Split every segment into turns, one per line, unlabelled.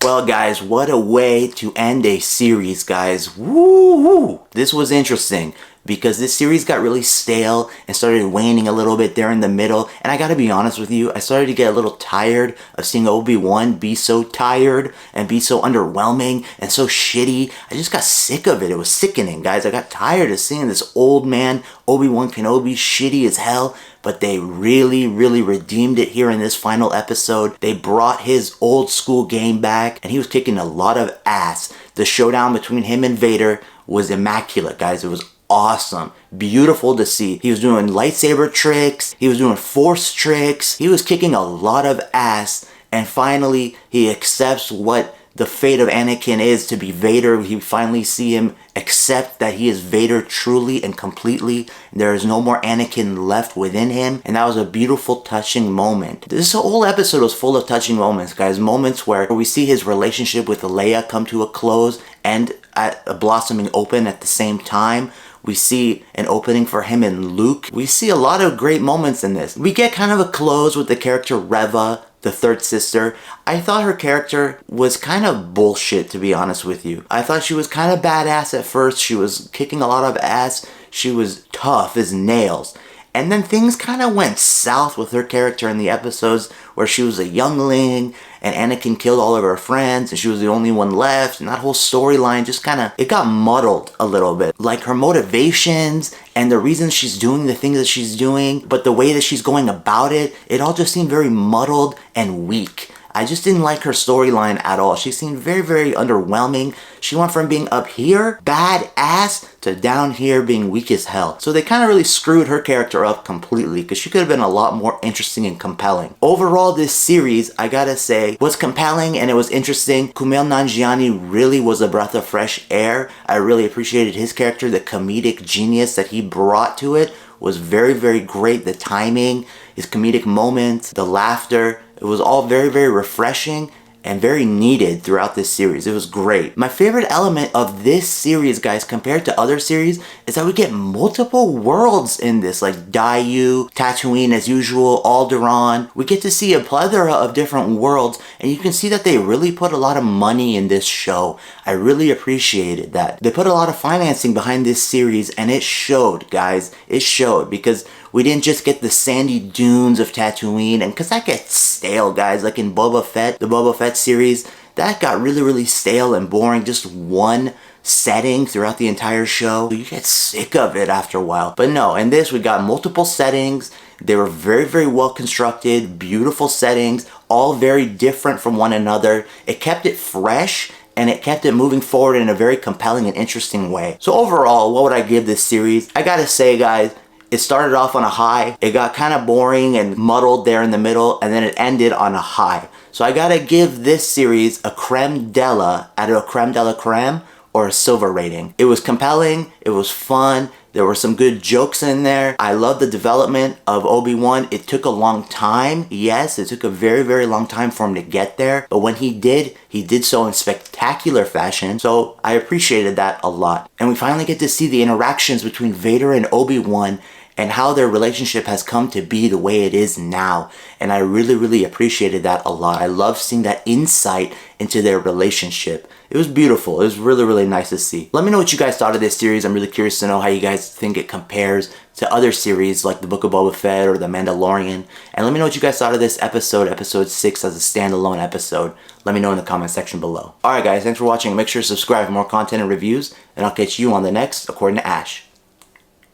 Well, guys, what a way to end a series, guys. Woo! This was interesting because this series got really stale and started waning a little bit there in the middle. And I gotta be honest with you, I started to get a little tired of seeing Obi-Wan be so tired and be so underwhelming and so shitty. I just got sick of it. It was sickening, guys. I got tired of seeing this old man, Obi-Wan Kenobi, shitty as hell. But they really redeemed it here in this final episode. They brought his old school game back, and he was kicking a lot of ass. The showdown between him and Vader was immaculate, guys. It was awesome. Beautiful to see. He was doing lightsaber tricks. He was doing force tricks. He was kicking a lot of ass. And finally, he accepts what the fate of Anakin is to be Vader. We finally see him accept that he is Vader truly and completely. There is no more Anakin left within him. And that was a beautiful, touching moment. This whole episode was full of touching moments, guys. Moments where we see his relationship with Leia come to a close and a blossoming open at the same time. We see an opening for him and Luke. We see a lot of great moments in this. We get kind of a close with the character Reva, the third sister. I thought her character was kind of bullshit, to be honest with you. I thought she was kind of badass at first. She was kicking a lot of ass. She was tough as nails. And then things kind of went south with her character in the episodes where she was a youngling and Anakin killed all of her friends and she was the only one left. And that whole storyline just kind of, it got muddled a little bit. Like her motivations and the reasons she's doing the things that she's doing, but the way that she's going about it, it all just seemed very muddled and weak. I just didn't like her storyline at all. She seemed very underwhelming. She went from being up here, badass, to down here being weak as hell. So they kind of really screwed her character up completely because she could have been a lot more interesting and compelling. Overall, this series, I gotta say, was compelling and it was interesting. Kumail Nanjiani really was a breath of fresh air. I really appreciated his character. The comedic genius that he brought to it was very great. The timing, his comedic moments, the laughter, it was all very refreshing and very needed throughout this series. It was great. My favorite element of this series, guys, compared to other series, is that we get multiple worlds in this, like Daiyu, Tatooine as usual, Alderaan. We get to see a plethora of different worlds, and you can see that they really put a lot of money in this show. I really appreciated that. They put a lot of financing behind this series, and it showed, guys. It showed, because we didn't just get the sandy dunes of Tatooine, and because that gets stale, guys, like in Boba Fett, the Boba Fett series, that got really stale and boring. Just one setting throughout the entire show. You get sick of it after a while. But no, in this we got multiple settings. They were very well constructed, beautiful settings, all very different from one another. It kept it fresh and it kept it moving forward in a very compelling and interesting way. So overall, what would I give this series? I gotta say, guys, it started off on a high, it got kind of boring and muddled there in the middle, and then it ended on a high. So I gotta give this series a creme de la, out of a creme de la creme, or a silver rating. It was compelling, it was fun, there were some good jokes in there. I love the development of Obi-Wan. It took a long time, yes, it took a very long time for him to get there, but when he did so in spectacular fashion, so I appreciated that a lot. And we finally get to see the interactions between Vader and Obi-Wan and how their relationship has come to be the way it is now. And I really appreciated that a lot. I love seeing that insight into their relationship. It was beautiful. It was really nice to see. Let me know what you guys thought of this series. I'm really curious to know how you guys think it compares to other series like The Book of Boba Fett or The Mandalorian. And let me know what you guys thought of this episode 6 as a standalone episode. Let me know in the comment section below. Alright guys, thanks for watching. Make sure to subscribe for more content and reviews. And I'll catch you on the next According to Ash.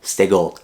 Stay gold.